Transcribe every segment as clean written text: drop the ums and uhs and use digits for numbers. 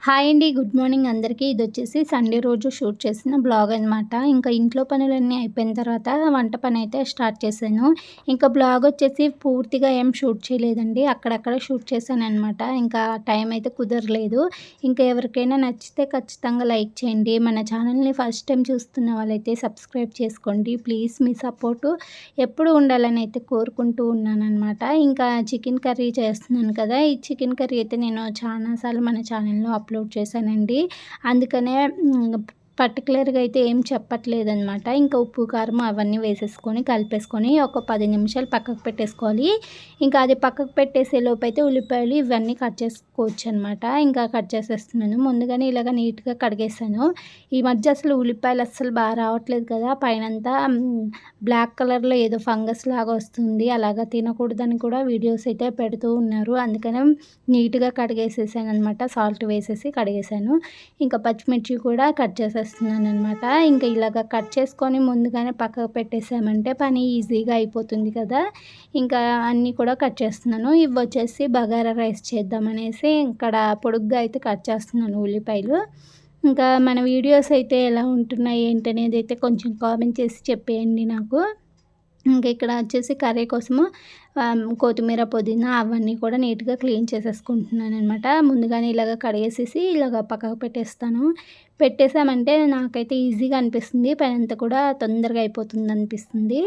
Hi అండి. Good morning అందరికీ. ఇదొచ్చేసి Sunday రోజు షూట్ చేసిన బ్లాగ్ అనమాట. ఇంకా ఇంట్లో పనులన్నీ అయిపోయిన తర్వాత వంట పనైతే స్టార్ట్ చేశాను. ఇంకా బ్లాగ్ వచ్చేసి పూర్తిగా ఏం షూట్ చేయలేదండి. అక్కడక్కడ షూట్ చేశాననమాట. ఇంకా టైం అయితే కుదరలేదు. ఇంకా ఎవరికైనా నచ్చితే ఖచ్చితంగా లైక్ చేయండి. మన ఛానల్ని ఫస్ట్ టైం చూస్తున్న వాళ్ళైతే సబ్స్క్రైబ్ చేసుకోండి. ప్లీజ్ మీ సపోర్టు ఎప్పుడు ఉండాలని అయితే కోరుకుంటూ ఉన్నానన్నమాట. ఇంకా చికెన్ కర్రీ చేస్తున్నాను కదా! ఈ చికెన్ కర్రీ అయితే నేను చాలాసార్లు మన ఛానల్‌లో అప్లోడ్ చేశానండి. అందుకనే పర్టిక్యులర్‌గా అయితే ఏం చెప్పట్లేదనమాట. ఇంకా ఉప్పు, కారం అవన్నీ వేసేసుకొని కలిపేసుకొని ఒక 10 నిమిషాలు పక్కకు పెట్టేసుకోవాలి. ఇంకా అది పక్కకు పెట్టేసే లోపైతే ఉల్లిపాయలు ఇవన్నీ కట్ చేసుకోవచ్చనమాట. ఇంకా కట్ చేసేస్తున్నాను. ముందుగానే ఇలాగ నీట్‌గా కడిగేసాను. ఈ మధ్య అసలు ఉల్లిపాయలు అస్సలు బాగా రావట్లేదు కదా! పైనంతా బ్లాక్ కలర్‌లో ఏదో ఫంగస్ లాగా వస్తుంది. అలాగా తినకూడదని కూడా వీడియోస్ అయితే పెడుతూ ఉన్నారు. అందుకనే నీట్‌గా కడిగేసేసాననమాట. సాల్ట్ వేసేసి కడిగేసాను. ఇంకా పచ్చిమిర్చి కూడా కట్ చేసేస్తున్నాననమాట. ఇంకా ఇలాగ కట్ చేసుకొని ముందుగానే పక్కకు పెట్టేసామంటే పని ఈజీగా అయిపోతుంది కదా! ఇంకా అన్నీ కూడా కట్ చేస్తున్నాను. ఇవొచ్చేసి బగారా రైస్ చేద్దామనేసి ఇక్కడ పొడుగ్గా అయితే కట్ చేస్తున్నాను ఉల్లిపాయలు. ఇంకా మన వీడియోస్ అయితే ఎలా ఉంటున్నాయి ఏంటనేది అయితే కొంచెం కామెంట్ చేసి చెప్పేయండి నాకు. ఇంకా ఇక్కడ వచ్చేసి కర్రీ కోసము కొత్తిమీర, పుదీనా అవన్నీ కూడా నీట్‌గా క్లీన్ చేసేసుకుంటున్నాననమాట. ముందుగానే ఇలాగ కడిగేసేసి ఇలాగ పక్కకు పెట్టేస్తాను. పెట్టేసామంటే నాకైతే ఈజీగా అనిపిస్తుంది. పనంతా కూడా తొందరగా అయిపోతుందనిపిస్తుంది.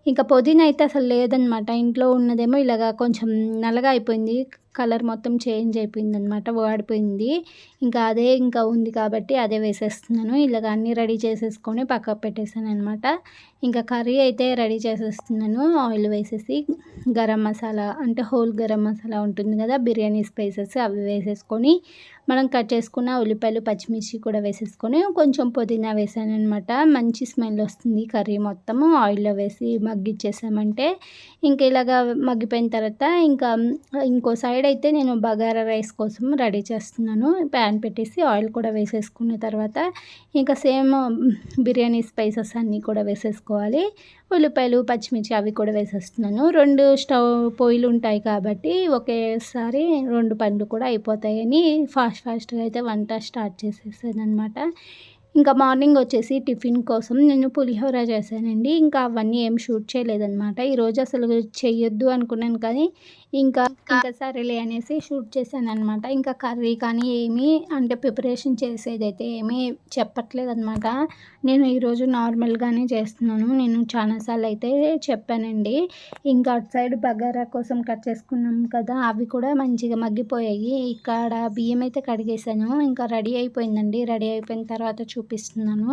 ఇంకా పుదీనా అయితే అసలు లేదనమాట. ఇంట్లో ఉన్నదేమో ఇలాగ కొంచెం నల్లగా అయిపోయింది. కలర్ మొత్తం చేంజ్ అయిపోయిందనమాట. వాడిపోయింది. ఇంకా అదే ఇంకా ఉంది కాబట్టి అదే వేసేస్తున్నాను. ఇలాగ అన్నీ రెడీ చేసేసుకొని పక్కకు పెట్టేసాననమాట. ఇంకా కర్రీ అయితే రెడీ చేసేస్తున్నాను. ఆయిల్ వేసేసి గరం మసాలా అంటే హోల్ గరం మసాలా ఉంటుంది కదా! బిర్యానీ స్పైసెస్ అవి వేసేసుకొని మనం కట్ చేసుకున్న ఉల్లిపాయలు, పచ్చిమిర్చి కూడా వేసేసుకొని కొంచెం పుదీనా వేసాననమాట. మంచి స్మెల్ వస్తుంది కర్రీ మొత్తము. ఆయిల్‌లో వేసి మగ్గిచ్చేసామంటే ఇంక ఇలాగా మగ్గిపోయిన తర్వాత ఇంకా ఇంకో సైడ్ అయితే నేను బగారా రైస్ కోసం రెడీ చేస్తున్నాను. ప్యాన్ పెట్టేసి ఆయిల్ కూడా వేసేసుకున్న తర్వాత ఇంకా సేమ్ బిర్యానీ స్పైసెస్ అన్నీ కూడా వేసేసుకోవాలి. ఉల్లిపాయలు, పచ్చిమిర్చి అవి కూడా వేసేస్తున్నాను. 2 పొయ్యిలు ఉంటాయి కాబట్టి ఒకేసారి 2 పనులు కూడా అయిపోతాయని ఫాస్ట్‌గా అయితే వంట స్టార్ట్ చేసేసాననమాట. ఇంకా మార్నింగ్ వచ్చేసి టిఫిన్ కోసం నేను పులిహోర చేశానండి. ఇంకా అవన్నీ ఏం షూట్ చేయలేదనమాట. ఈరోజు అసలు చెయ్యొద్దు అనుకున్నాను కానీ ఇంకా సరేలే అనేసి షూట్ చేశాననమాట. ఇంకా కర్రీ కానీ ఏమీ అంటే ప్రిపరేషన్ చేసేదైతే ఏమీ చెప్పట్లేదనమాట. నేను ఈరోజు నార్మల్‌గానే చేస్తున్నాను. నేను చాలా సార్లు అయితే చెప్పానండి. ఇంకా అటు సైడ్ బగారా కోసం కట్ చేసుకున్నాం కదా! అవి కూడా మంచిగా మగ్గిపోయాయి. ఇక్కడ బియ్యం అయితే కడిగేసాను. ఇంకా రెడీ అయిపోయిందండి. రెడీ అయిపోయిన తర్వాత చూపిస్తున్నాను.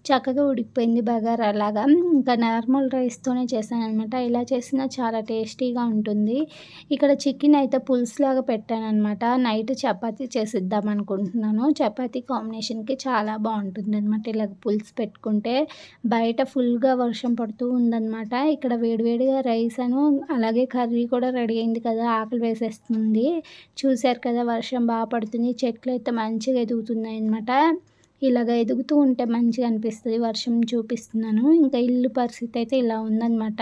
చక్కగా ఉడికిపోయింది బగారా లాగా. ఇంకా నార్మల్ రైస్‌తోనే చేశాననమాట. ఇలా చేసినా చాలా టేస్టీగా ఉంటుంది. ఇక్కడ చికెన్ అయితే పులుసులాగా పెట్టాననమాట. నైట్ చపాతీ చేసిద్దాం అనుకుంటున్నాను. చపాతీ కాంబినేషన్‌కి చాలా బావుంటుందనమాట. ఇలాగ పులుసు పెట్టుకుంటే బయట ఫుల్‌గా వర్షం పడుతూ ఉందనమాట. ఇక్కడ వేడివేడిగా రైసను అలాగే కర్రీ కూడా రెడీ అయింది కదా! ఆకలి వేసేస్తుంది. చూసారు కదా! వర్షం పడుతుంది. చెట్లయితే మంచిగా ఎదుగుతున్నాయనమాట. ఇలాగ ఎదుగుతూ ఉంటే మంచిగా అనిపిస్తది. వర్షం చూపిస్తున్నాను. ఇంకా ఇల్లు పరిస్థితి అయితే ఇలా ఉందనమాట.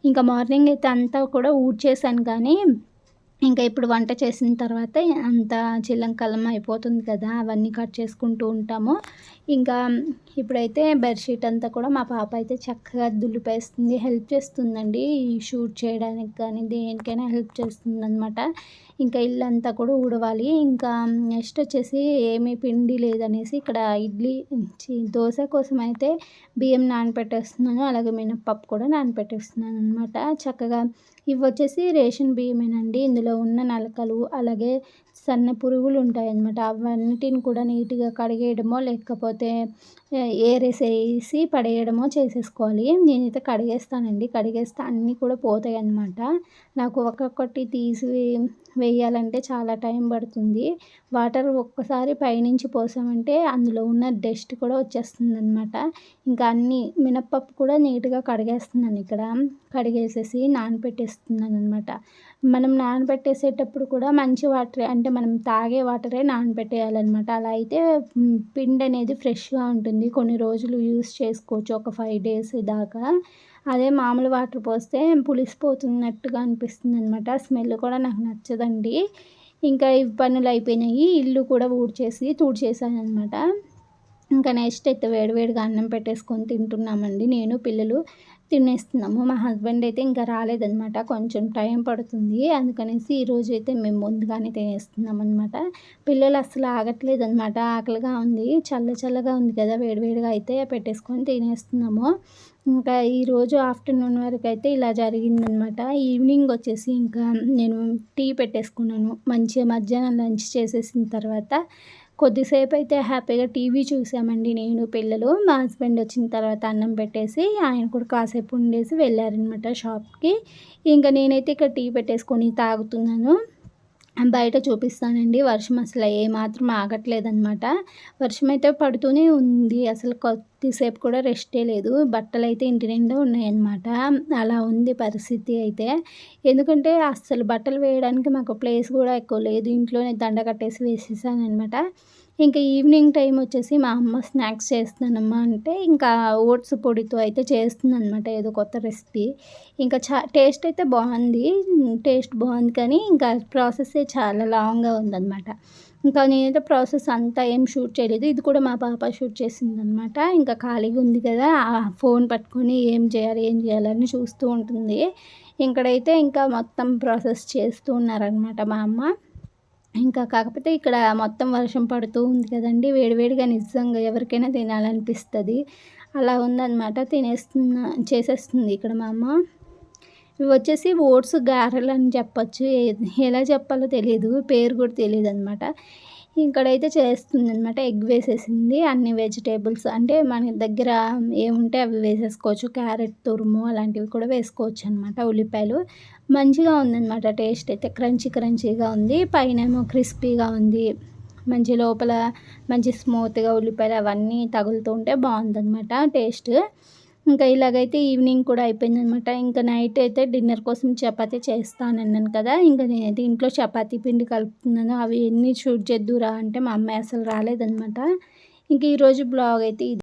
ఇంకా మార్నింగ్ అయితే అంతా కూడా ఊడ్చేసాను కానీ ఇంకా ఇప్పుడు వంట చేసిన తర్వాత అంతా చిల్లంకల్లం అయిపోతుంది కదా! అవన్నీ కట్ చేసుకుంటూ ఉంటాము. ఇంకా ఇప్పుడైతే బెడ్‌షీట్ అంతా కూడా మా పాప అయితే చక్కగా దులిపేస్తుంది. హెల్ప్ చేస్తుందండి. ఈ షూట్ చేయడానికి కానీ దేనికైనా హెల్ప్ చేస్తుందనమాట. ఇంకా ఇల్లంతా కూడా ఊడవాలి. ఇంకా నెక్స్ట్ వచ్చేసి ఏమీ పిండి లేదనేసి ఇక్కడ దోస కోసం అయితే బియ్యం నానపెట్టేస్తున్నాను. అలాగే మినపప్పు కూడా నానపెట్టేస్తున్నాననమాట. చక్కగా ఇవొచ్చేసి రేషన్ బియ్యమేనండి. ఇందులో ఉన్న నలకలు అలాగే సన్న పురుగులు ఉంటాయన్నమాట. అవన్నిటిని కూడా నీట్‌గా కడిగేయడమో లేకపోతే ఏరేసేసి పడేయడమో చేసేసుకోవాలి. నేనైతే కడిగేస్తానండి. కడిగేస్తే అన్నీ కూడా పోతాయన్నమాట. నాకు ఒక్కొక్కటి తీసి వేయాలంటే చాలా టైం పడుతుంది. వాటర్ ఒక్కసారి పైనుంచి పోసామంటే అందులో ఉన్న డస్ట్ కూడా వచ్చేస్తుందనమాట. ఇంకా అన్నీ మినపప్పు కూడా నీట్‌గా కడిగేస్తున్నాను ఇక్కడ. కడిగేసేసి నానబెట్టేస్తున్నాననమాట. మనం నానబెట్టేసేటప్పుడు కూడా మంచి వాటరే అంటే మనం తాగే వాటరే నానబెట్టేయాలనమాట. అలా అయితే పిండి అనేది ఫ్రెష్‌గా ఉంటుంది. కొన్ని రోజులు యూజ్ చేసుకోవచ్చు. ఒక 5 డేస్ దాకా. అదే మామూలు వాటర్ పోస్తే పులిసిపోతున్నట్టుగా అనిపిస్తుందనమాట. స్మెల్ కూడా నాకు నచ్చదండి. ఇంకా ఇవి పనులు అయిపోయినాయి. ఇల్లు కూడా తుడిచేసాననమాట. ఇంకా నెక్స్ట్ అయితే వేడివేడిగా అన్నం పెట్టేసుకొని తింటున్నామండి. నేను, పిల్లలు తినేస్తున్నాము. మా హస్బెండ్ అయితే ఇంకా రాలేదనమాట. కొంచెం టైం పడుతుంది. అందుకనేసి ఈరోజైతే మేము ముందుగానే తినేస్తున్నామనమాట. పిల్లలు అస్సలు ఆగట్లేదనమాట. ఆకలిగా ఉంది. చల్లగా ఉంది కదా! వేడివేడిగా అయితే పెట్టేసుకొని తినేస్తున్నాము. ఇంకా ఈరోజు ఆఫ్టర్‌నూన్ వరకైతే ఇలా జరిగిందనమాట. ఈవినింగ్ వచ్చేసి ఇంకా నేను టీ పెట్టేసుకున్నాను. మంచిగా మధ్యాహ్నం లంచ్ చేసేసిన తర్వాత కొద్దిసేపయితే హ్యాపీగా టీవీ చూసామండి నేను, పిల్లలు. మా హస్బెండ్ వచ్చిన తర్వాత అన్నం పెట్టేసి ఆయన కూడా కాసేపు ఉండేసి వెళ్ళారనమాట షాప్‌కి. ఇంక నేనైతే ఇక్కడ టీ పెట్టేసుకొని తాగుతున్నాను. బయట చూపిస్తానండి. వర్షం అసలు ఏమాత్రం ఆగట్లేదనమాట. వర్షమైతే పడుతూనే ఉంది. అసలు కొద్దిసేపు కూడా రెస్టే లేదు. బట్టలైతే ఇంటి నిండా ఉన్నాయన్నమాట. అలా ఉంది పరిస్థితి అయితే. ఎందుకంటే అస్సలు బట్టలు వేయడానికి మాకు ప్లేస్ కూడా ఎక్కువ లేదు. ఇంట్లోనే దండ కట్టేసి వేసేసాననమాట. ఇంకా ఈవినింగ్ టైం వచ్చేసి మా అమ్మ స్నాక్స్ చేస్తున్నానమ్మా అంటే ఇంకా ఓట్స్ పొడితో అయితే చేస్తుందనమాట ఏదో కొత్త రెసిపీ. ఇంకా టేస్ట్ అయితే బాగుంది. టేస్ట్ బాగుంది కానీ ఇంకా ప్రాసెసే చాలా లాంగ్‌గా ఉందనమాట. ఇంకా నేనైతే ప్రాసెస్ అంతా ఏం షూట్ చేయలేదు. ఇది కూడా మా పాప షూట్ చేసిందనమాట. ఇంకా ఖాళీగా ఉంది కదా! ఫోన్ పట్టుకొని ఏం చేయాలని చూస్తూ ఉంటుంది. ఇక్కడైతే ఇంకా మొత్తం ప్రాసెస్ చేస్తూ ఉన్నారనమాట మా అమ్మ. ఇంకా కాకపోతే ఇక్కడ మొత్తం వర్షం పడుతూ ఉంది కదండీ! వేడివేడిగా నిజంగా ఎవరికైనా తినాలనిపిస్తది. అలా ఉందనమాట. చేసేస్తుంది ఇక్కడ మా అమ్మ. ఇవొచ్చేసి ఓట్స్ గారెలని చెప్పొచ్చు. ఎలా చెప్పాలో తెలీదు. పేరు కూడా తెలీదనమాట. ఇక్కడైతే చేస్తుందనమాట. ఎగ్ వేసేసింది. అన్ని వెజిటబుల్స్ అంటే మన దగ్గర ఏముంటే అవి వేసేసుకోవచ్చు. క్యారెట్ తురుము అలాంటివి కూడా వేసుకోవచ్చనమాట. ఉల్లిపాయలు. మంచిగా ఉందనమాట టేస్ట్ అయితే. క్రంచీగా ఉంది. పైనేమో క్రిస్పీగా ఉంది. లోపల మంచి స్మూత్‌గా ఉల్లిపాయలు అవన్నీ తగులుతూ ఉంటే బావుందనమాట టేస్ట్. ఇంకా ఇలాగైతే ఈవినింగ్ కూడా అయిపోయిందనమాట. ఇంకా నైట్ అయితే డిన్నర్ కోసం చపాతీ చేస్తానన్నాను కదా! ఇంక నేనైతే ఇంట్లో చపాతీ పిండి కలుపుతున్నాను. అవి ఎన్ని షూట్ చేద్దువురా అంటే మా అమ్మాయి అసలు రాలేదనమాట. ఇంక ఈరోజు బ్లాగ్ అయితే ఇది.